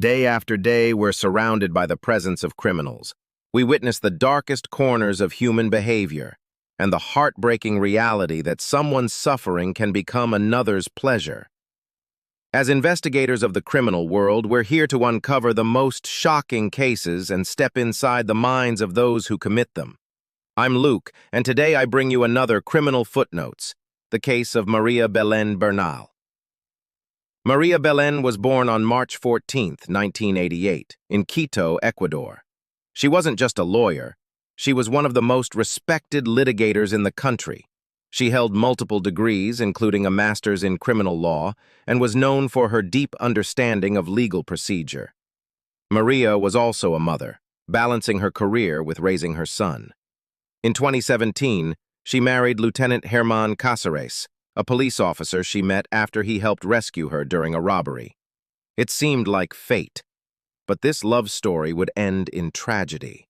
Day after day, we're surrounded by the presence of criminals. We witness the darkest corners of human behavior and the heartbreaking reality that someone's suffering can become another's pleasure. As investigators of the criminal world, we're here to uncover the most shocking cases and step inside the minds of those who commit them. I'm Luke, and today I bring you another Criminal Footnotes, the case of María Belén Bernal. María Belén was born on March 14, 1988, in Quito, Ecuador. She wasn't just a lawyer. She was one of the most respected litigators in the country. She held multiple degrees, including a master's in criminal law, and was known for her deep understanding of legal procedure. María was also a mother, balancing her career with raising her son. In 2017, she married Lieutenant Germán Cáceres, a police officer she met after he helped rescue her during a robbery. It seemed like fate, but this love story would end in tragedy.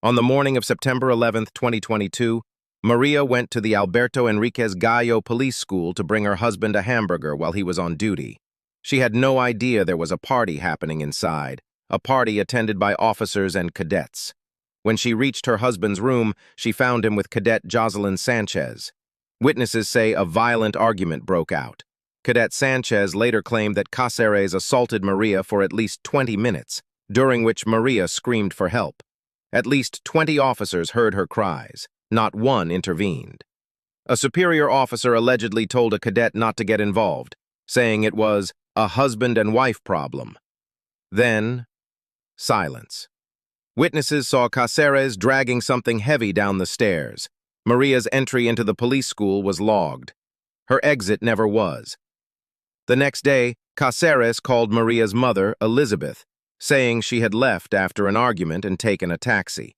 On the morning of September 11, 2022, María went to the Alberto Enríquez Gallo police school to bring her husband a hamburger while he was on duty. She had no idea there was a party happening inside, a party attended by officers and cadets. When she reached her husband's room, she found him with Cadet Jocelyn Sanchez. Witnesses say a violent argument broke out. Cadet Sanchez later claimed that Cáceres assaulted María for at least 20 minutes, during which María screamed for help. At least 20 officers heard her cries. Not one intervened. A superior officer allegedly told a cadet not to get involved, saying it was a husband and wife problem. Then, silence. Witnesses saw Cáceres dragging something heavy down the stairs. Maria's entry into the police school was logged. Her exit never was. The next day, Cáceres called Maria's mother, Elizabeth, saying she had left after an argument and taken a taxi.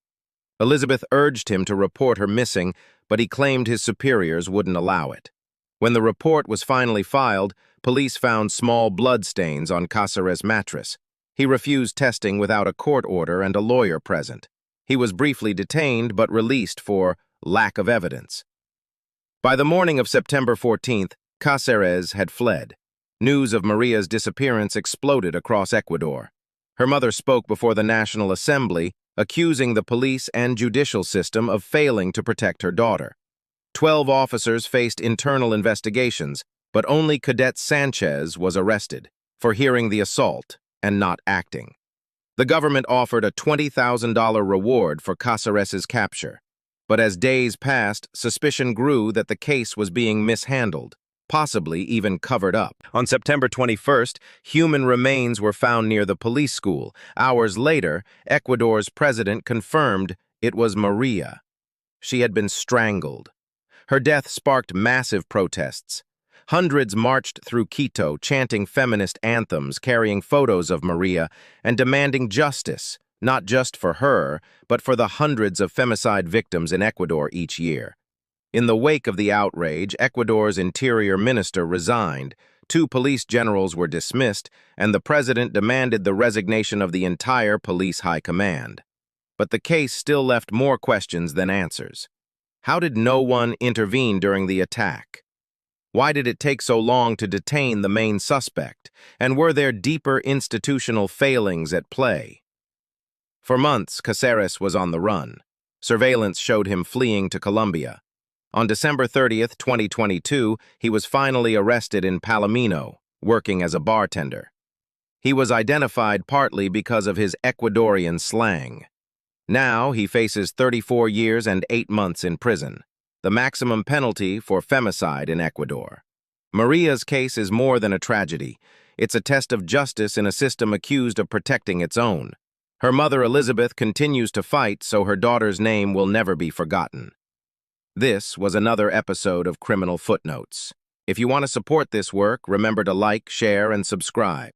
Elizabeth urged him to report her missing, but he claimed his superiors wouldn't allow it. When the report was finally filed, police found small blood stains on Cáceres' mattress. He refused testing without a court order and a lawyer present. He was briefly detained but released for lack of evidence. By the morning of September 14th, Cáceres had fled. News of Maria's disappearance exploded across Ecuador. Her mother spoke before the National Assembly, accusing the police and judicial system of failing to protect her daughter. 12 officers faced internal investigations, but only Cadet Sanchez was arrested for hearing the assault and not acting. The government offered a $20,000 reward for Cáceres' capture. But as days passed, suspicion grew that the case was being mishandled, possibly even covered up. On September 21st, human remains were found near the police school. Hours later, Ecuador's president confirmed it was María. She had been strangled. Her death sparked massive protests. Hundreds marched through Quito, chanting feminist anthems, carrying photos of María, and demanding justice, not just for her, but for the hundreds of femicide victims in Ecuador each year. In the wake of the outrage, Ecuador's interior minister resigned, 2 police generals were dismissed, and the president demanded the resignation of the entire police high command. But the case still left more questions than answers. How did no one intervene during the attack? Why did it take so long to detain the main suspect? And were there deeper institutional failings at play? For months, Cáceres was on the run. Surveillance showed him fleeing to Colombia. On December 30th, 2022, he was finally arrested in Palomino, working as a bartender. He was identified partly because of his Ecuadorian slang. Now he faces 34 years and 8 months in prison, the maximum penalty for femicide in Ecuador. Maria's case is more than a tragedy. It's a test of justice in a system accused of protecting its own. Her mother, Elizabeth, continues to fight so her daughter's name will never be forgotten. This was another episode of Criminal Footnotes. If you want to support this work, remember to like, share, and subscribe.